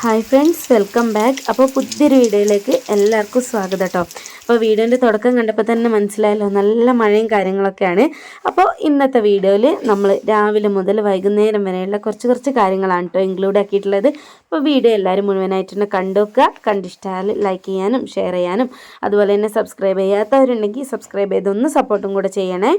Hi friends, welcome back. അപ്പോൾ പുതിയൊരു വീഡിയോയിലേക്ക് എല്ലാവർക്കും സ്വാഗതം കേട്ടോ. അപ്പോൾ വീഡിയോൻ്റെ തുടക്കം കണ്ടപ്പോൾ തന്നെ മനസ്സിലായല്ലോ, നല്ല മഴയും കാര്യങ്ങളൊക്കെയാണ്. അപ്പോൾ ഇന്നത്തെ വീഡിയോയിൽ നമ്മൾ രാവിലെ മുതൽ വൈകുന്നേരം വരെയുള്ള കുറച്ച് കാര്യങ്ങളാണ് കേട്ടോ ഇൻക്ലൂഡ് ആക്കിയിട്ടുള്ളത്. അപ്പോൾ വീഡിയോ എല്ലാവരും മുഴുവനായിട്ട് തന്നെ കണ്ടുവെക്കുക. കണ്ടിഷ്ടാൽ ലൈക്ക് ചെയ്യാനും ഷെയർ ചെയ്യാനും അതുപോലെ തന്നെ സബ്സ്ക്രൈബ് ചെയ്യാത്തവരുണ്ടെങ്കിൽ സബ്സ്ക്രൈബ് ചെയ്തൊന്ന് സപ്പോർട്ടും കൂടെ ചെയ്യണേ.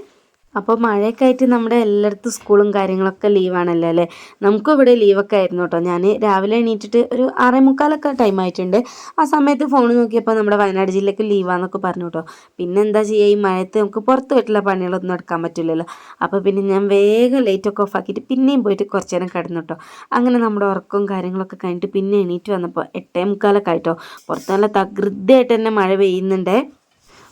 അപ്പോൾ മഴയൊക്കെ ആയിട്ട് നമ്മുടെ എല്ലായിടത്തും സ്കൂളും കാര്യങ്ങളൊക്കെ ലീവാണല്ലോ അല്ലേ. നമുക്കും ഇവിടെ ലീവൊക്കെ ആയിരുന്നു കേട്ടോ. ഞാൻ രാവിലെ എണീറ്റിട്ട് ഒരു 6:45 ടൈം ആയിട്ടുണ്ട്. ആ സമയത്ത് ഫോൺ നോക്കിയപ്പോൾ നമ്മുടെ വയനാട് ജില്ലയ്ക്ക് ലീവാന്നൊക്കെ പറഞ്ഞു കേട്ടോ. പിന്നെ എന്താ ചെയ്യുക, ഈ മഴയത്ത് നമുക്ക് പുറത്ത് വീട്ടിലെ പണികളൊന്നും എടുക്കാൻ പറ്റില്ലല്ലോ. അപ്പോൾ പിന്നെ ഞാൻ വേഗം ലൈറ്റൊക്കെ ഓഫ് ആക്കിയിട്ട് പിന്നെയും പോയിട്ട് കുറച്ച് നേരം കിടന്നു കേട്ടോ. അങ്ങനെ നമ്മുടെ ഉറക്കവും കാര്യങ്ങളൊക്കെ കഴിഞ്ഞിട്ട് പിന്നെ എണീറ്റ് വന്നപ്പോൾ 8:45 ആയിട്ടോ. പുറത്ത് നല്ല തകൃതിയായിട്ട് തന്നെ മഴ പെയ്യുന്നുണ്ട്.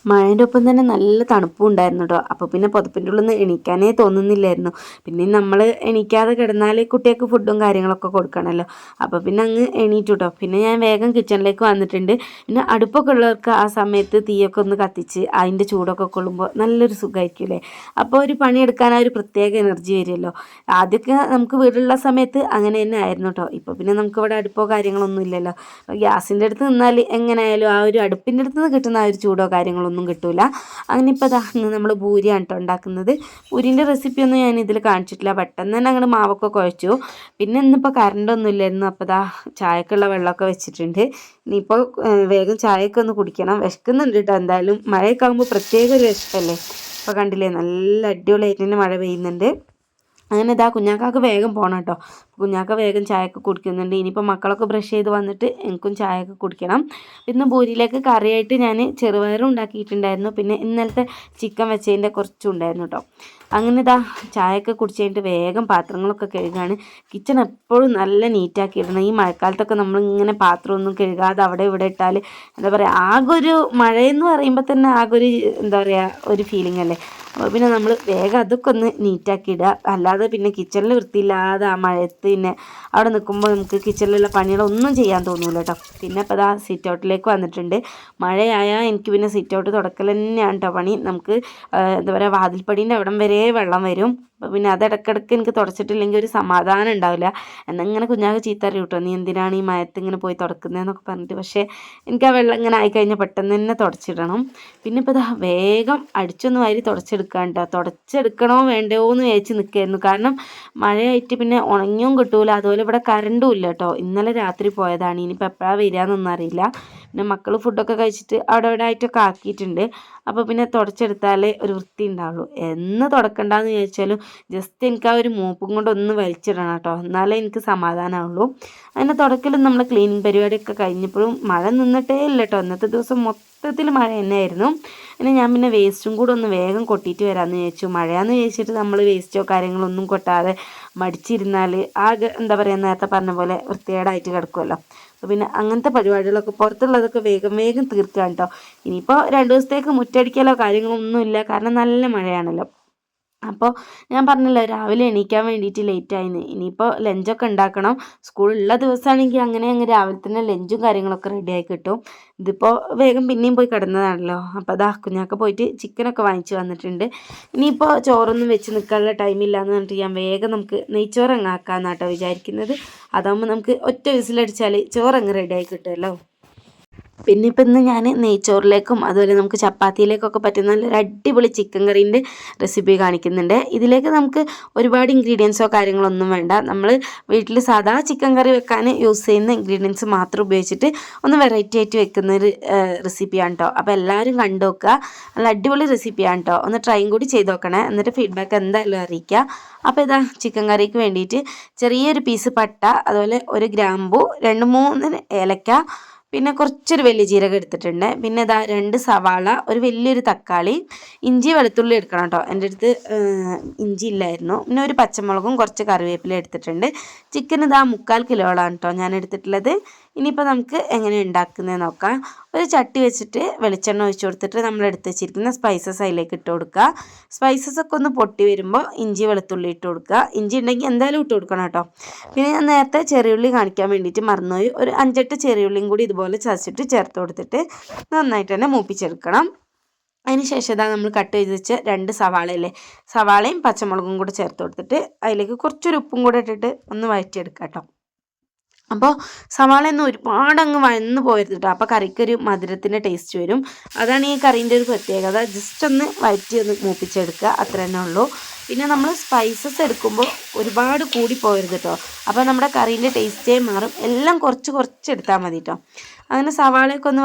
മഴേൻ്റെ ഒപ്പം തന്നെ നല്ല തണുപ്പും ഉണ്ടായിരുന്നു കേട്ടോ. അപ്പോൾ പിന്നെ പുതപ്പിൻ്റെ ഉള്ളിൽ നിന്ന് എണീക്കാനേ തോന്നുന്നില്ലായിരുന്നു. പിന്നെ നമ്മൾ എണീക്കാതെ കിടന്നാൽ കുട്ടികൾക്ക് ഫുഡും കാര്യങ്ങളൊക്കെ കൊടുക്കണമല്ലോ. അപ്പോൾ പിന്നെ അങ്ങ് എണീറ്റു കേട്ടോ. പിന്നെ ഞാൻ വേഗം കിച്ചണിലേക്ക് വന്നിട്ടുണ്ട്. പിന്നെ അടുപ്പൊക്കെ ഉള്ളവർക്ക് ആ സമയത്ത് തീയൊക്കെ ഒന്ന് കത്തിച്ച് അതിൻ്റെ ചൂടൊക്കെ കൊള്ളുമ്പോൾ നല്ലൊരു സുഖമായിരിക്കും അല്ലേ. അപ്പോൾ ഒരു പണിയെടുക്കാൻ ആ ഒരു പ്രത്യേക എനർജി വരുമല്ലോ. ആദ്യമൊക്കെ നമുക്ക് വീടുള്ള സമയത്ത് അങ്ങനെ തന്നെ ആയിരുന്നു കേട്ടോ. ഇപ്പോൾ പിന്നെ നമുക്കിവിടെ അടുപ്പോ കാര്യങ്ങളൊന്നും ഇല്ലല്ലോ. ഗ്യാസിൻ്റെ അടുത്ത് നിന്നാൽ എങ്ങനെയായാലും ആ ഒരു അടുപ്പിൻ്റെ അടുത്ത് നിന്ന് കിട്ടുന്ന ആ ഒരു ചൂടോ കാര്യങ്ങളോ ഒന്നും കിട്ടൂല. അങ്ങനെ ഇപ്പോൾ അതാ നമ്മൾ ഭൂരിയാണ് കേട്ടോ ഉണ്ടാക്കുന്നത്. ഭൂരിൻ്റെ റെസിപ്പിയൊന്നും ഞാൻ ഇതിൽ കാണിച്ചിട്ടില്ല. പെട്ടെന്ന് തന്നെ അങ്ങോട്ട് മാവൊക്കെ കുഴച്ചു. പിന്നെ ഇന്നിപ്പോൾ കറണ്ടൊന്നും ഇല്ലായിരുന്നു. അപ്പോൾ ദാ ചായക്കുള്ള വെള്ളമൊക്കെ വെച്ചിട്ടുണ്ട്. ഇനിയിപ്പോൾ വേഗം ചായയൊക്കെ ഒന്ന് കുടിക്കണം. വിശക്കുന്നുണ്ട് കേട്ടോ. എന്തായാലും മഴയൊക്കെ ആകുമ്പോൾ പ്രത്യേക ഒരു വിശപ്പല്ലേ. ഇപ്പോൾ കണ്ടില്ലേ, നല്ല അടിപൊളിയായിട്ട് തന്നെ മഴ പെയ്യുന്നുണ്ട്. അങ്ങനെ ഇതാ കുഞ്ഞാക്കാക്ക് വേഗം പോകണം കേട്ടോ. കുഞ്ഞാക്ക വേഗം ചായയൊക്കെ കുടിക്കുന്നുണ്ട്. ഇനിയിപ്പോൾ മക്കളൊക്കെ ബ്രഷ് ചെയ്ത് വന്നിട്ട് എനിക്കും ചായയൊക്കെ കുടിക്കണം. ഇന്ന് പൂരിയിലേക്ക് കറിയായിട്ട് ഞാൻ ചെറുപയറും ഉണ്ടാക്കിയിട്ടുണ്ടായിരുന്നു. പിന്നെ ഇന്നലത്തെ ചിക്കൻ വെച്ചതിൻ്റെ കുറച്ചും ഉണ്ടായിരുന്നു കേട്ടോ. അങ്ങനെ ഇതാ ചായയൊക്കെ കുടിച്ച് കഴിഞ്ഞിട്ട് വേഗം പാത്രങ്ങളൊക്കെ കഴുകാണ്. കിച്ചൺ എപ്പോഴും നല്ല നീറ്റാക്കി ഇടണം. ഈ മഴക്കാലത്തൊക്കെ നമ്മളിങ്ങനെ പാത്രമൊന്നും കഴുകാതെ അവിടെ ഇവിടെ ഇട്ടാൽ എന്താ പറയുക, ആകെ ഒരു മഴയെന്ന് പറയുമ്പോൾ തന്നെ ആകെ ഒരു എന്താ പറയുക ഒരു ഫീലിംഗ് അല്ലേ. അപ്പോൾ പിന്നെ നമ്മൾ വേഗം അതൊക്കെ ഒന്ന് നീറ്റാക്കി ഇടുക. അല്ലാതെ പിന്നെ കിച്ചണിൽ വൃത്തിയില്ലാതെ ആ മഴയത്ത് പിന്നെ അവിടെ നിൽക്കുമ്പോൾ നമുക്ക് കിച്ചണിലുള്ള പണികളൊന്നും ചെയ്യാൻ തോന്നൂല കേട്ടോ. പിന്നെ അപ്പോൾ അതാ സിറ്റ് ഔട്ടിലേക്ക് വന്നിട്ടുണ്ട്. മഴയായാൽ എനിക്ക് പിന്നെ സിറ്റ് ഔട്ട് തുടക്കൽ തന്നെയാണ് കേട്ടോ പണി. നമുക്ക് എന്താ പറയുക, വാതിൽപ്പടീൻ്റെ അവിടം വരെ വെള്ളം വരും. അപ്പോൾ പിന്നെ അത് ഇടയ്ക്കിടയ്ക്ക് എനിക്ക് തുടച്ചിട്ടില്ലെങ്കിൽ ഒരു സമാധാനം ഉണ്ടാവില്ല. എന്നിങ്ങനെ കുഞ്ഞാക്ക് ചീത്ത അറിയും കേട്ടോ, നീ എന്തിനാണ് ഈ മയത്ത് ഇങ്ങനെ പോയി തുടക്കുന്നതെന്നൊക്കെ പറഞ്ഞിട്ട്. പക്ഷേ എനിക്ക് ആ വെള്ളം ഇങ്ങനെ ആയിക്കഴിഞ്ഞാൽ പെട്ടെന്ന് തന്നെ തുടച്ചിടണം. പിന്നെ ഇപ്പോൾ ഇതാ വേഗം അടിച്ചൊന്ന് വാരി തുടച്ചെടുക്കാൻ കേട്ടോ. തുടച്ചെടുക്കണോ വേണ്ടയോ എന്ന് വിചാരിച്ച് നിൽക്കുകയായിരുന്നു. കാരണം മഴയായിട്ട് പിന്നെ ഉണങ്ങിയും കിട്ടൂല. അതുപോലെ ഇവിടെ കറണ്ടും ഇല്ല കേട്ടോ. ഇന്നലെ രാത്രി പോയതാണ്. ഇനിയിപ്പോൾ എപ്പോഴാണ് വരികയെന്നൊന്നും അറിയില്ല. പിന്നെ മക്കൾ ഫുഡൊക്കെ കഴിച്ചിട്ട് അവിടെ ഇവിടെ ആയിട്ടൊക്കെ ആക്കിയിട്ടുണ്ട്. അപ്പോൾ പിന്നെ തുടച്ചെടുത്താലേ ഒരു വൃത്തി ഉണ്ടാവുള്ളൂ. എന്ന് തുടക്കണ്ടെന്ന് ചോദിച്ചാലും ജസ്റ്റ് എനിക്ക് ആ ഒരു മോപ്പും കൊണ്ട് ഒന്ന് വലിച്ചിടണം കേട്ടോ, എന്നാലേ എനിക്ക് സമാധാനമാവുള്ളൂ. അതിൻ്റെ തുടക്കലും നമ്മൾ ക്ലീനിങ് പരിപാടിയൊക്കെ കഴിഞ്ഞപ്പോഴും മഴ നിന്നിട്ടേ ഇല്ല കേട്ടോ. ഇന്നത്തെ ദിവസം മൊത്തത്തിൽ മഴ തന്നെയായിരുന്നു. പിന്നെ ഞാൻ പിന്നെ വേസ്റ്റും കൂടെ ഒന്ന് വേഗം കൊട്ടിയിട്ട് വരാമെന്ന് ചോദിച്ചു. മഴയാന്ന് ചോദിച്ചിട്ട് നമ്മൾ വേസ്റ്റോ കാര്യങ്ങളൊന്നും കൊട്ടാതെ മടിച്ചിരുന്നാൽ ആകെ എന്താ പറയുക, നേരത്തെ പറഞ്ഞ പോലെ വൃത്തികേടായിട്ട് കിടക്കുമല്ലോ. അപ്പോൾ പിന്നെ അങ്ങനത്തെ പരിപാടികളൊക്കെ പുറത്തുള്ളതൊക്കെ വേഗം വേഗം തീർക്കുക കേട്ടോ. ഇനിയിപ്പോൾ 2 ദിവസത്തേക്ക് മുറ്റടിക്കലോ കാര്യങ്ങളൊന്നും ഇല്ല, കാരണം നല്ല മഴയാണല്ലോ. അപ്പോൾ ഞാൻ പറഞ്ഞല്ലോ രാവിലെ എണീക്കാൻ വേണ്ടിയിട്ട് ലേറ്റായിന്ന്. ഇനിയിപ്പോൾ ലഞ്ചൊക്കെ ഉണ്ടാക്കണം. സ്കൂളുള്ള ദിവസമാണെങ്കിൽ അങ്ങനെ അങ്ങ് രാവിലെ തന്നെ ലഞ്ചും കാര്യങ്ങളൊക്കെ റെഡിയായി കിട്ടും. ഇതിപ്പോൾ വേഗം പിന്നെയും പോയി കിടന്നതാണല്ലോ. അപ്പോൾ അതാ കുഞ്ഞാക്ക പോയിട്ട് ചിക്കനൊക്കെ വാങ്ങിച്ച് വന്നിട്ടുണ്ട്. ഇനിയിപ്പോൾ ചോറൊന്നും വെച്ച് നിൽക്കാനുള്ള ടൈമില്ലാന്ന് പറഞ്ഞിട്ട് ഞാൻ വേഗം നമുക്ക് നെയ്ച്ചോറ് അങ്ങ് ആക്കാമെന്നാണ് കേട്ടോ വിചാരിക്കുന്നത്. അതാകുമ്പോൾ നമുക്ക് ഒറ്റ വിസിലടിച്ചാൽ ചോറങ്ങ് റെഡിയായി കിട്ടുമല്ലോ. പിന്നെ ഇപ്പം ഇന്ന് ഞാൻ നെയ്ച്ചോറിലേക്കും അതുപോലെ നമുക്ക് ചപ്പാത്തിയിലേക്കൊക്കെ പറ്റുന്ന നല്ലൊരു അടിപൊളി ചിക്കൻ കറീൻ്റെ റെസിപ്പി കാണിക്കുന്നുണ്ട്. ഇതിലേക്ക് നമുക്ക് ഒരുപാട് ഇൻഗ്രീഡിയൻസോ കാര്യങ്ങളൊന്നും വേണ്ട. നമ്മൾ വീട്ടിൽ സാധാ ചിക്കൻ കറി വെക്കാൻ യൂസ് ചെയ്യുന്ന ഇൻഗ്രീഡിയൻസ് മാത്രം ഉപയോഗിച്ചിട്ട് ഒന്ന് വെറൈറ്റി ആയിട്ട് വെക്കുന്നൊരു റെസിപ്പിയാണ് കേട്ടോ. അപ്പോൾ എല്ലാവരും കണ്ടു നോക്കുക. നല്ല അടിപൊളി റെസിപ്പിയാണ് കേട്ടോ. ഒന്ന് ട്രൈയും കൂടി ചെയ്ത് നോക്കണേ. എന്നിട്ട് ഫീഡ്ബാക്ക് എന്തായാലും അറിയിക്കുക. അപ്പോൾ ഇതാ ചിക്കൻ കറിക്ക് വേണ്ടിയിട്ട് ചെറിയൊരു പീസ് പട്ട, അതുപോലെ 1 ഗ്രാമ്പു, 2-3 ഏലക്ക, പിന്നെ കുറച്ചൊരു വലിയ ജീരകം എടുത്തിട്ടുണ്ട്. പിന്നെ ഇതാ 2 സവാള, ഒരു വലിയൊരു തക്കാളി, ഇഞ്ചി വെളുത്തുള്ളി എടുക്കണം കേട്ടോ. എൻ്റെ അടുത്ത് ഇഞ്ചി ഇല്ലായിരുന്നു. പിന്നെ ഒരു പച്ചമുളകും കുറച്ച് കറിവേപ്പില എടുത്തിട്ടുണ്ട്. ചിക്കൻ ഇതാ 3/4 കിലോളാണ് കേട്ടോ ഞാൻ എടുത്തിട്ടുള്ളത്. ഇനിയിപ്പോൾ നമുക്ക് എങ്ങനെ ഉണ്ടാക്കുന്നത് നോക്കാം. ഒരു ചട്ടി വെച്ചിട്ട് വെളിച്ചെണ്ണ ഒഴിച്ച് കൊടുത്തിട്ട് നമ്മൾ എടുത്ത് വെച്ചിരിക്കുന്ന സ്പൈസസ് അതിലേക്ക് ഇട്ട് കൊടുക്കുക. സ്പൈസസ് ഒക്കെ ഒന്ന് പൊട്ടി വരുമ്പോൾ ഇഞ്ചി വെളുത്തുള്ളി ഇട്ട് കൊടുക്കുക. ഇഞ്ചി ഉണ്ടെങ്കിൽ എന്തായാലും ഇട്ട് കൊടുക്കണം കേട്ടോ. പിന്നെ ഞാൻ നേരത്തെ ചെറിയുള്ളി കാണിക്കാൻ വേണ്ടിയിട്ട് മറന്നുപോയി. ഒരു 5-8 ചെറിയുള്ളിയും കൂടി ഇതുപോലെ ചതച്ചിട്ട് ചേർത്ത് കൊടുത്തിട്ട് നന്നായിട്ട് തന്നെ മൂപ്പിച്ചെടുക്കണം. അതിന് ശേഷം ഇതാ നമ്മൾ കട്ട് ചെയ്ത് വെച്ച 2 സവാളയില്ലേ, സവാളയും പച്ചമുളകും കൂടെ ചേർത്ത് കൊടുത്തിട്ട് അതിലേക്ക് കുറച്ചൊരു ഉപ്പും കൂടെ ഇട്ടിട്ട് ഒന്ന് വഴറ്റിയെടുക്കാം കേട്ടോ. അപ്പോൾ സവാളയൊന്നും ഒരുപാടങ്ങ് വഴന്ന് പോയത് കേട്ടോ. അപ്പോൾ കറിക്കൊരു മധുരത്തിൻ്റെ ടേസ്റ്റ് വരും. അതാണ് ഈ കറീൻ്റെ ഒരു പ്രത്യേകത. ജസ്റ്റ് ഒന്ന് വഴറ്റി ഒന്ന് മൂപ്പിച്ചെടുക്കുക, അത്ര തന്നെ ഉള്ളൂ. പിന്നെ നമ്മൾ സ്പൈസസ് എടുക്കുമ്പോൾ ഒരുപാട് കൂടി പോകരുത് കേട്ടോ. അപ്പോൾ നമ്മുടെ കറീൻ്റെ ടേസ്റ്റേ മാറും. എല്ലാം കുറച്ച് എടുത്താൽ മതി കേട്ടോ. അങ്ങനെ സവാളയൊക്കെ ഒന്ന്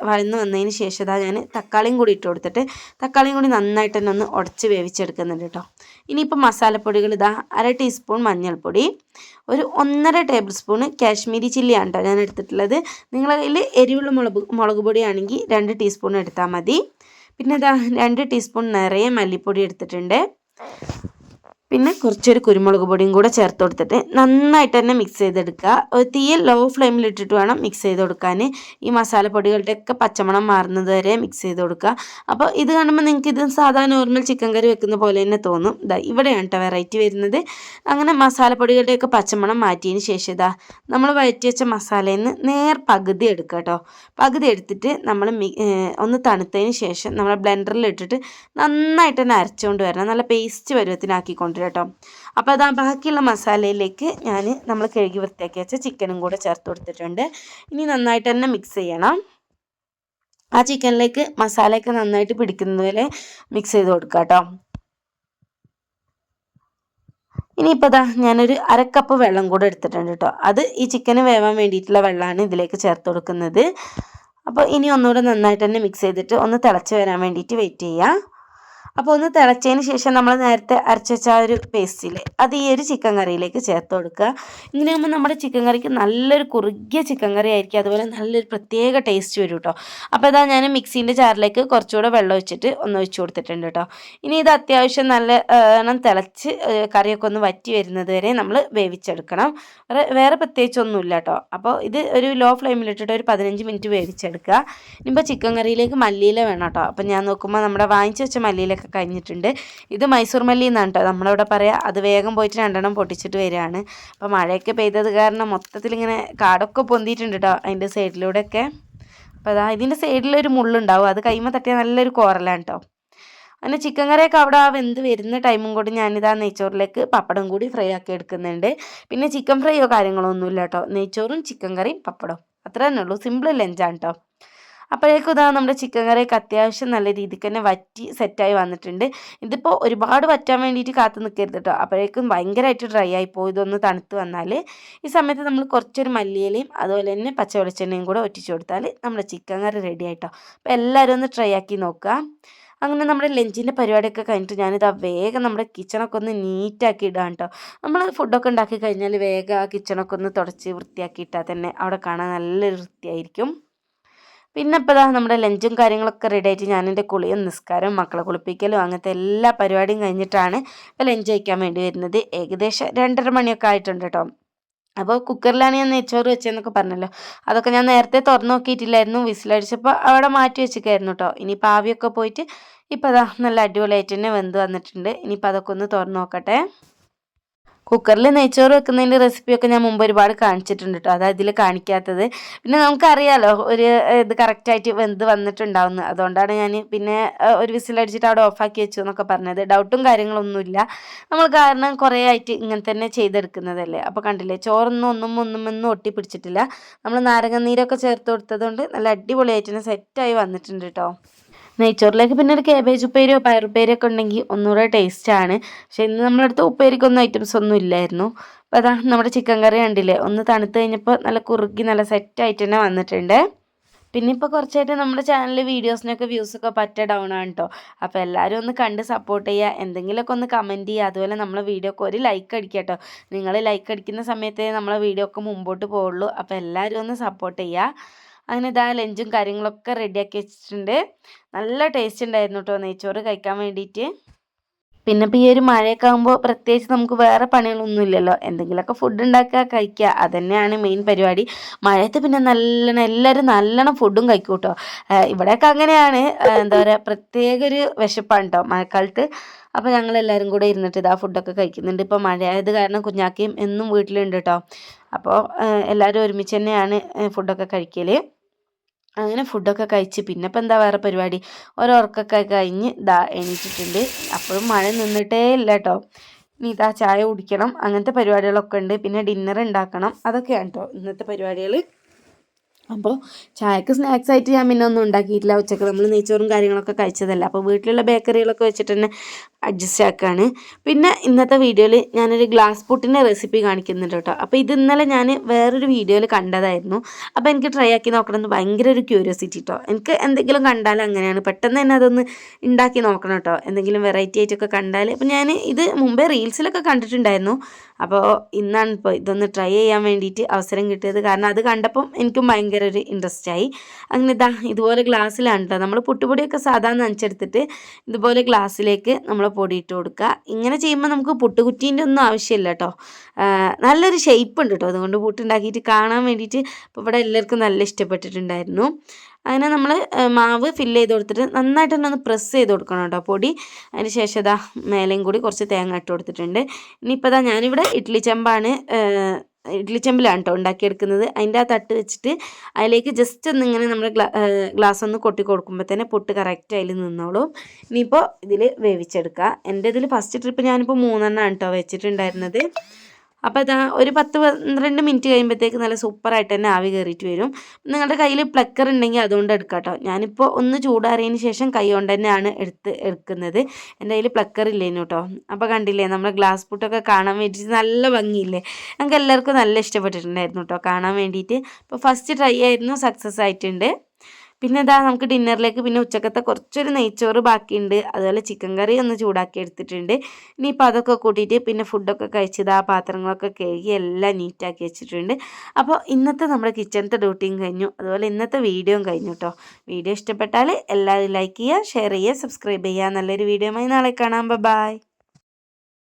വഴന്ന് വന്നതിന് ശേഷം ഞാൻ തക്കാളിയും കൂടി ഇട്ട് കൊടുത്തിട്ട് തക്കാളിയും കൂടി നന്നായിട്ട് തന്നെ ഒന്ന് ഉടച്ച് വേവിച്ചെടുക്കുന്നുണ്ട് കേട്ടോ. ഇനിയിപ്പോൾ മസാലപ്പൊടികൾ ഇതാ 1/2 ടീസ്പൂൺ മഞ്ഞൾപ്പൊടി, ഒരു 1.5 ടേബിൾ സ്പൂണ് കാശ്മീരി ചില്ലിയാണ് കേട്ടോ ഞാൻ എടുത്തിട്ടുള്ളത്. നിങ്ങളുടെ കയ്യിൽ എരിവുള്ള മുളക് പൊടിയാണെങ്കിൽ 2 ടീസ്പൂൺ എടുത്താൽ മതി. പിന്നെ ഇതാ 2 ടീസ്പൂൺ നിറയെ മല്ലിപ്പൊടി എടുത്തിട്ടുണ്ട്. പിന്നെ കുറച്ചൊരു കുരുമുളക് പൊടിയും കൂടെ ചേർത്ത് കൊടുത്തിട്ട് നന്നായിട്ട് തന്നെ മിക്സ് ചെയ്തെടുക്കുക. തീയിൽ ലോ ഫ്ലെയിമിൽ ഇട്ടിട്ട് വേണം മിക്സ് ചെയ്ത് കൊടുക്കാൻ. ഈ മസാലപ്പൊടികളുടെയൊക്കെ പച്ചമണം മാറുന്നത് വരെ മിക്സ് ചെയ്ത് കൊടുക്കുക. അപ്പോൾ ഇത് കാണുമ്പോൾ നിങ്ങൾക്ക് ഇത് സാധാരണ നോർമൽ ചിക്കൻ കറി വെക്കുന്ന പോലെ തന്നെ തോന്നും. ഇതാ ഇവിടെയാണ് കേട്ടോ വെറൈറ്റി വരുന്നത്. അങ്ങനെ മസാലപ്പൊടികളുടെയൊക്കെ പച്ചമണം മാറ്റിയതിന് ശേഷം ഇതാ നമ്മൾ വഴറ്റി വെച്ച മസാലയിൽ നിന്ന് പകുതി എടുക്കുക കേട്ടോ. പകുതി എടുത്തിട്ട് നമ്മൾ ഒന്ന് തണുത്തതിന് ശേഷം നമ്മൾ ബ്ലെൻഡറിൽ ഇട്ടിട്ട് നന്നായിട്ട് തന്നെ അരച്ചുകൊണ്ട് വരണം. നല്ല പേസ്റ്റ് പരുവത്തിനാക്കിക്കൊണ്ടിരിക്കുക കേട്ടോ. അപ്പോൾ അതാ ബാക്കിയുള്ള മസാലയിലേക്ക് നമ്മൾ കഴുകി വൃത്തിയാക്കി വെച്ച ചിക്കനും കൂടെ ചേർത്ത് കൊടുത്തിട്ടുണ്ട്. ഇനി നന്നായിട്ട് തന്നെ മിക്സ് ചെയ്യണം. ആ ചിക്കനിലേക്ക് മസാലയൊക്കെ നന്നായിട്ട് പിടിക്കുന്നത് പോലെ മിക്സ് ചെയ്ത് കൊടുക്കുക കേട്ടോ. ഇനിയിപ്പോൾ ഇതാ ഞാനൊരു 1/2 കപ്പ് വെള്ളം കൂടെ എടുത്തിട്ടുണ്ട് കേട്ടോ. അത് ഈ ചിക്കന് വേവാൻ വേണ്ടിയിട്ടുള്ള വെള്ളമാണ് ഇതിലേക്ക് ചേർത്ത് കൊടുക്കുന്നത്. അപ്പോൾ ഇനി ഒന്നുകൂടെ നന്നായിട്ട് തന്നെ മിക്സ് ചെയ്തിട്ട് ഒന്ന് തിളച്ച് വരാൻ വേണ്ടിയിട്ട് വെയിറ്റ് ചെയ്യുക. അപ്പോൾ ഒന്ന് തിളച്ചതിന് ശേഷം നമ്മൾ നേരത്തെ അരച്ച് വെച്ച ആ ഒരു പേസ്റ്റില്ലേ അത് ഈ ഒരു ചിക്കൻ കറിയിലേക്ക് ചേർത്ത് കൊടുക്കുക. ഇങ്ങനെയാകുമ്പോൾ നമ്മുടെ ചിക്കൻ കറിക്ക് നല്ലൊരു കുറുകിയ ചിക്കൻ കറി ആയിരിക്കും. അതുപോലെ നല്ലൊരു പ്രത്യേക ടേസ്റ്റ് വരും കേട്ടോ. അപ്പോൾ ഇതാ ഞാൻ മിക്സീൻ്റെ ജാറിലേക്ക് കുറച്ചുകൂടെ വെള്ളം ഒഴിച്ചിട്ട് ഒന്ന് ഒഴിച്ച് കൊടുത്തിട്ടുണ്ട് കേട്ടോ. ഇനി ഇത് അത്യാവശ്യം നല്ല തിളച്ച് കറിയൊക്കെ ഒന്ന് വറ്റി വരുന്നത് വരെ നമ്മൾ വേവിച്ചെടുക്കണം. വേറെ പ്രത്യേകിച്ചൊന്നുമില്ല കേട്ടോ. അപ്പോൾ ഇത് ഒരു ലോ ഫ്ലെയിമിലിട്ടിട്ട് ഒരു 15 മിനിറ്റ് വേവിച്ചെടുക്കുക. ഇനിയിപ്പോൾ ചിക്കൻ കറിയിലേക്ക് മല്ലിയില വേണം കേട്ടോ. അപ്പോൾ ഞാൻ നോക്കുമ്പോൾ നമ്മുടെ വാങ്ങിച്ച് വെച്ച മല്ലിയിലൊക്കെ കഴിഞ്ഞിട്ടുണ്ട്. ഇത് മൈസൂർ മല്ലി എന്നാണ് കേട്ടോ നമ്മളിവിടെ പറയാം. അത് വേഗം പോയിട്ട് 2 എണ്ണം പൊട്ടിച്ചിട്ട് വരികയാണ്. അപ്പോൾ മഴയൊക്കെ പെയ്തത് കാരണം മൊത്തത്തിൽ ഇങ്ങനെ കാടൊക്കെ പൊന്തിയിട്ടുണ്ട് കേട്ടോ അതിൻ്റെ സൈഡിലൂടെയൊക്കെ. അപ്പോൾ അതാ ഇതിൻ്റെ സൈഡിലൊരു മുള്ളുണ്ടാവും. അത് കൈമ തട്ടിയാൽ നല്ലൊരു കോറലാണ് കേട്ടോ. അങ്ങനെ ചിക്കൻ കറിയൊക്കെ അവിടെ വെന്ത് വരുന്ന ടൈമും കൂടി ഞാനിതാ നെയ്ച്ചോറിലേക്ക് പപ്പടം കൂടി ഫ്രൈ ആക്കി എടുക്കുന്നുണ്ട്. പിന്നെ ചിക്കൻ ഫ്രൈയോ കാര്യങ്ങളോ ഒന്നുമില്ല കേട്ടോ. നെയ്ച്ചോറും ചിക്കൻ കറിയും പപ്പടം അത്ര തന്നെ ഉള്ളൂ. സിമ്പിൾ ലഞ്ചാണ് കേട്ടോ. അപ്പോഴേക്കും ഇതാ നമ്മുടെ ചിക്കൻ കറിയൊക്കെ അത്യാവശ്യം നല്ല രീതിക്ക് തന്നെ വറ്റി സെറ്റായി വന്നിട്ടുണ്ട്. ഇതിപ്പോൾ ഒരുപാട് വറ്റാൻ വേണ്ടിയിട്ട് കാത്തു നിൽക്കരുത് കേട്ടോ. അപ്പോഴേക്കും ഭയങ്കരമായിട്ട് ഡ്രൈ ആയിപ്പോയി. ഇതൊന്ന് തണുത്ത് വന്നാൽ ഈ സമയത്ത് നമ്മൾ കുറച്ചൊരു മല്ലിയിലയും അതുപോലെ തന്നെ പച്ച വെളിച്ചെണ്ണയും കൂടെ ഒറ്റിച്ച് കൊടുത്താൽ നമ്മുടെ ചിക്കൻ കറി റെഡി ആയിട്ടോ. അപ്പോൾ എല്ലാവരും ഒന്ന് ട്രൈ ആക്കി നോക്കുക. അങ്ങനെ നമ്മുടെ ലഞ്ചിൻ്റെ പരിപാടിയൊക്കെ കഴിഞ്ഞിട്ട് ഞാനിതാ വേഗം നമ്മുടെ കിച്ചണൊക്കെ ഒന്ന് നീറ്റാക്കി ഇടാം കേട്ടോ. നമ്മൾ ഫുഡൊക്കെ ഉണ്ടാക്കി കഴിഞ്ഞാൽ വേഗം ആ കിച്ചണൊക്കെ ഒന്ന് തുടച്ച് വൃത്തിയാക്കി ഇട്ടാൽ തന്നെ അവിടെ കാണാൻ നല്ലൊരു വൃത്തിയായിരിക്കും. പിന്നെ ഇപ്പോൾ ഇതാ നമ്മുടെ ലഞ്ചും കാര്യങ്ങളൊക്കെ റെഡി ആയിട്ട് ഞാനെൻ്റെ കുളിയും നിസ്കാരവും മക്കളെ കുളിപ്പിക്കലും അങ്ങനത്തെ എല്ലാ പരിപാടിയും കഴിഞ്ഞിട്ടാണ് ഇപ്പോൾ ലഞ്ച് കഴിക്കാൻ വേണ്ടി വരുന്നത്. ഏകദേശം 2:30 മണിയൊക്കെ ആയിട്ടുണ്ട് കേട്ടോ. അപ്പോൾ കുക്കറിലാണ് ഞാൻ നെയ്ച്ചോറ് വെച്ചതെന്നൊക്കെ പറഞ്ഞല്ലോ. അതൊക്കെ ഞാൻ നേരത്തെ തുറന്ന് നോക്കിയിട്ടില്ലായിരുന്നു. വിസിലടിച്ചപ്പോൾ അവിടെ മാറ്റി വെച്ചിരിക്കുകയായിരുന്നു കേട്ടോ. ഇനിയിപ്പോൾ ആവിയൊക്കെ പോയിട്ട് ഇപ്പോൾ അതാ നല്ല അടിപൊളിയായിട്ട് തന്നെ വെന്ത് വന്നിട്ടുണ്ട്. ഇനിയിപ്പോൾ അതൊക്കെ ഒന്ന് തുറന്ന് നോക്കട്ടെ. കുക്കറിൽ നെയ്ച്ചോറ് വെക്കുന്നതിൻ്റെ റെസിപ്പിയൊക്കെ ഞാൻ മുമ്പ് ഒരുപാട് കാണിച്ചിട്ടുണ്ട് കേട്ടോ. അതായത് ഇതിൽ കാണിക്കാത്തത്. പിന്നെ നമുക്കറിയാമല്ലോ ഒരു ഇത് കറക്റ്റായിട്ട് വെന്ത് വന്നിട്ടുണ്ടാവുന്നത്. അതുകൊണ്ടാണ് ഞാൻ പിന്നെ ഒരു വിസിലടിച്ചിട്ട് അവിടെ ഓഫാക്കി വെച്ചു എന്നൊക്കെ പറഞ്ഞത്. ഡൗട്ടും കാര്യങ്ങളൊന്നുമില്ല. നമ്മൾ കാരണം കുറേ ആയിട്ട് ഇങ്ങനെ തന്നെ ചെയ്തെടുക്കുന്നതല്ലേ. അപ്പോൾ കണ്ടില്ലേ ചോറൊന്നും ഒന്നും ഒട്ടിപ്പിടിച്ചിട്ടില്ല. നമ്മൾ നാരങ്ങനീരൊക്കെ ചേർത്ത് കൊടുത്തതുകൊണ്ട് നല്ല അടിപൊളിയായിട്ട് തന്നെ സെറ്റായി വന്നിട്ടുണ്ട് കേട്ടോ. നെയ്ച്ചോറിലേക്ക് പിന്നെ ഒരു കേബേജ് ഉപ്പേരിയോ പയറുപ്പേരിയോ ഒക്കെ ഉണ്ടെങ്കിൽ ഒന്നുകൂടെ ടേസ്റ്റാണ്. പക്ഷേ ഇന്ന് നമ്മുടെ അടുത്ത് ഉപ്പേരിക്കൊന്നും ഐറ്റംസ് ഒന്നും ഇല്ലായിരുന്നു. അപ്പോൾ അതാ നമ്മുടെ ചിക്കൻ കറി കണ്ടില്ലേ ഒന്ന് തണുത്ത് കഴിഞ്ഞപ്പോൾ നല്ല കുറുക്കി നല്ല സെറ്റായിട്ട് തന്നെ വന്നിട്ടുണ്ട്. പിന്നെ ഇപ്പോൾ കുറച്ചായിട്ട് നമ്മുടെ ചാനലിൽ വീഡിയോസിനൊക്കെ വ്യൂസൊക്കെ ഡൗൺ ആണ് കേട്ടോ. അപ്പോൾ എല്ലാവരും ഒന്ന് കണ്ട് സപ്പോർട്ട് ചെയ്യുക. എന്തെങ്കിലുമൊക്കെ ഒന്ന് കമൻറ്റ് ചെയ്യുക. അതുപോലെ നമ്മളെ വീഡിയോക്ക് ഒരു ലൈക്ക് അടിക്കുക കേട്ടോ. നിങ്ങൾ ലൈക്ക് അടിക്കുന്ന സമയത്തേ നമ്മളെ വീഡിയോ ഒക്കെ മുമ്പോട്ട് പോവുള്ളൂ. അപ്പോൾ എല്ലാവരും ഒന്ന് സപ്പോർട്ട് ചെയ്യുക. അങ്ങനെ ഇതാ ലഞ്ചും കാര്യങ്ങളൊക്കെ റെഡിയാക്കി വെച്ചിട്ടുണ്ട്. നല്ല ടേസ്റ്റ് ഉണ്ടായിരുന്നു കേട്ടോ നെയ്ച്ചോറ് കഴിക്കാൻ വേണ്ടിയിട്ട്. പിന്നെ ഇപ്പോൾ ഈ ഒരു മഴയൊക്കെ ആകുമ്പോൾ പ്രത്യേകിച്ച് നമുക്ക് വേറെ പണികളൊന്നുമില്ലല്ലോ. എന്തെങ്കിലുമൊക്കെ ഫുഡ് ഉണ്ടാക്കുക കഴിക്കുക അതുതന്നെയാണ് മെയിൻ പരിപാടി. മഴയത്ത് പിന്നെ എല്ലാവരും നല്ലോണം ഫുഡും കഴിക്കും കേട്ടോ. ഇവിടെയൊക്കെ അങ്ങനെയാണ്. എന്താ പറയുക പ്രത്യേക ഒരു വിശപ്പാണ് കേട്ടോ മഴക്കാലത്ത്. അപ്പോൾ ഞങ്ങളെല്ലാവരും കൂടെ ഇരുന്നിട്ട് ഇതാ ഫുഡൊക്കെ കഴിക്കുന്നുണ്ട്. ഇപ്പോൾ മഴയായത് കാരണം കുഞ്ഞാക്കയും എന്നും വീട്ടിലുണ്ട് കേട്ടോ. അപ്പോൾ എല്ലാവരും ഒരുമിച്ച് തന്നെയാണ് ഫുഡൊക്കെ കഴിക്കൽ. അങ്ങനെ ഫുഡൊക്കെ കഴിച്ച് പിന്നെ ഇപ്പം എന്താ വേറെ പരിപാടി. ഉറക്കമൊക്കെ കഴിഞ്ഞ് എണീറ്റിട്ടുണ്ട്. അപ്പോഴും മഴ നിന്നിട്ടേ ഇല്ല കേട്ടോ. ഇനി ഇതാ ചായ കുടിക്കണം, അങ്ങനത്തെ പരിപാടികളൊക്കെ ഉണ്ട്. പിന്നെ ഡിന്നർ ഉണ്ടാക്കണം, അതൊക്കെയാണ് കേട്ടോ ഇന്നത്തെ പരിപാടികൾ. അപ്പോൾ ചായക്ക് സ്നാക്സ് ആയിട്ട് ഞാൻ പിന്നെ ഒന്നും ഉണ്ടാക്കിയിട്ടില്ല. ഉച്ചക്ക് നമ്മൾ നെയ്ച്ചോറും കാര്യങ്ങളൊക്കെ കഴിച്ചതല്ല, അപ്പോൾ വീട്ടിലുള്ള ബേക്കറികളൊക്കെ വെച്ചിട്ട് തന്നെ അഡ്ജസ്റ്റ് ആക്കുകയാണ്. പിന്നെ ഇന്നത്തെ വീഡിയോയിൽ ഞാനൊരു ഗ്ലാസ് പുട്ടിൻ്റെ റെസിപ്പി കാണിക്കുന്നുണ്ട് കേട്ടോ. അപ്പോൾ ഇത് ഇന്നലെ ഞാൻ വേറൊരു വീഡിയോയിൽ കണ്ടതായിരുന്നു. അപ്പോൾ എനിക്ക് ട്രൈ ആക്കി നോക്കണമെന്ന് ഭയങ്കര ഒരു ക്യൂരിയോസിറ്റി കേട്ടോ. എനിക്ക് എന്തെങ്കിലും കണ്ടാൽ അങ്ങനെയാണ്, പെട്ടെന്ന് തന്നെ അതൊന്ന് ഉണ്ടാക്കി നോക്കണം കേട്ടോ, എന്തെങ്കിലും വെറൈറ്റി ആയിട്ടൊക്കെ കണ്ടാൽ. അപ്പോൾ ഞാൻ ഇത് മുമ്പേ റീൽസിലൊക്കെ കണ്ടിട്ടുണ്ടായിരുന്നു. അപ്പോൾ ഇന്നാണ് ഇപ്പോൾ ഇതൊന്ന് ട്രൈ ചെയ്യാൻ വേണ്ടിയിട്ട് അവസരം കിട്ടിയത്. കാരണം അത് കണ്ടപ്പം എനിക്കും ഭയങ്കര ഒരു ഇൻട്രസ്റ്റ് ആയി. അങ്ങനെ ഇതുപോലെ ഗ്ലാസ്സിലാണ് കേട്ടോ നമ്മൾ പുട്ടുപൊടിയൊക്കെ സാധാരണ നനച്ചെടുത്തിട്ട് ഇതുപോലെ ഗ്ലാസ്സിലേക്ക് നമ്മൾ പൊടി ഇട്ട് കൊടുക്കുക. ഇങ്ങനെ ചെയ്യുമ്പോൾ നമുക്ക് പുട്ടുകുറ്റീൻ്റെ ഒന്നും ആവശ്യമില്ല കേട്ടോ. നല്ലൊരു ഷേപ്പ് ഉണ്ട് കേട്ടോ, അതുകൊണ്ട് പുട്ടുണ്ടാക്കിയിട്ട് കാണാൻ വേണ്ടിയിട്ട് ഇപ്പോൾ ഇവിടെ എല്ലാവർക്കും നല്ല ഇഷ്ടപ്പെട്ടിട്ടുണ്ടായിരുന്നു. അങ്ങനെ നമ്മൾ മാവ് ഫില്ല് ചെയ്ത് കൊടുത്തിട്ട് നന്നായിട്ട് തന്നെ ഒന്ന് പ്രസ് ചെയ്ത് കൊടുക്കണം കേട്ടോ പൊടി. അതിന് ശേഷം മേലെയും കൂടി കുറച്ച് തേങ്ങ ഇട്ട് കൊടുത്തിട്ടുണ്ട്. ഇനിയിപ്പോൾ ഞാനിവിടെ ഇഡ്ഡലി ചെമ്പാണ്, ഇഡ്ഡലി ചെമ്പിലാണ് കേട്ടോ ഉണ്ടാക്കിയെടുക്കുന്നത്. അതിൻ്റെ ആ തട്ട് വെച്ചിട്ട് അതിലേക്ക് ജസ്റ്റ് ഒന്ന് ഇങ്ങനെ നമ്മൾ ഗ്ലാസ് ഒന്ന് കൊട്ടി കൊടുക്കുമ്പോൾ തന്നെ പൊട്ട് കറക്റ്റ് അതിൽ നിന്നോളും. ഇനിയിപ്പോൾ ഇതിൽ വേവിച്ചെടുക്കുക. എൻ്റെ ഇതിൽ ഫസ്റ്റ് ട്രിപ്പ് ഞാനിപ്പോൾ 3 കേട്ടോ വെച്ചിട്ടുണ്ടായിരുന്നത്. അപ്പോൾ ഒരു 10-12 മിനിറ്റ് കഴിയുമ്പോഴത്തേക്ക് നല്ല സൂപ്പറായിട്ട് തന്നെ ആവി കയറിയിട്ട് വരും. നിങ്ങളുടെ കയ്യിൽ പ്ലക്കർ ഉണ്ടെങ്കിൽ അതുകൊണ്ട് എടുക്കാം കേട്ടോ. ഞാനിപ്പോൾ ഒന്ന് ചൂടാറിയതിന് ശേഷം കൈ കൊണ്ട് തന്നെയാണ് എടുക്കുന്നത്. എൻ്റെ കയ്യിൽ പ്ലക്കർ ഇല്ലേനു കേട്ടോ. അപ്പോൾ കണ്ടില്ലേ നമ്മുടെ ഗ്ലാസ് പുട്ടൊക്കെ കാണാൻ വേണ്ടിയിട്ട് നല്ല ഭംഗിയില്ലേ. ഞങ്ങൾക്ക് എല്ലാവർക്കും നല്ല ഇഷ്ടപ്പെട്ടിട്ടുണ്ടായിരുന്നു കേട്ടോ കാണാൻ വേണ്ടിയിട്ട്. അപ്പോൾ ഫസ്റ്റ് ട്രൈ ആയിരുന്നു, സക്സസ് ആയിട്ടുണ്ട്. പിന്നെ നമുക്ക് ഡിന്നറിലേക്ക് പിന്നെ ഉച്ചക്കത്തെ കുറച്ചൊരു നെയ്ച്ചോറ് ബാക്കിയുണ്ട്, അതുപോലെ ചിക്കൻ കറി ഒന്ന് ചൂടാക്കി എടുത്തിട്ടുണ്ട്. ഇനിയിപ്പോൾ അതൊക്കെ കൂട്ടിയിട്ട് പിന്നെ ഫുഡൊക്കെ കഴിച്ചത് ആ പാത്രങ്ങളൊക്കെ കഴുകി എല്ലാം നീറ്റാക്കി വെച്ചിട്ടുണ്ട്. അപ്പോൾ ഇന്നത്തെ നമ്മുടെ കിച്ചണത്തെ ഡ്യൂട്ടിയും കഴിഞ്ഞു, അതുപോലെ ഇന്നത്തെ വീഡിയോയും കഴിഞ്ഞു കേട്ടോ. വീഡിയോ ഇഷ്ടപ്പെട്ടാൽ എല്ലാവരും ലൈക്ക് ചെയ്യുക, ഷെയർ ചെയ്യുക, സബ്സ്ക്രൈബ് ചെയ്യുക. നല്ലൊരു വീഡിയോയുമായി നാളെ കാണാം. ബൈ.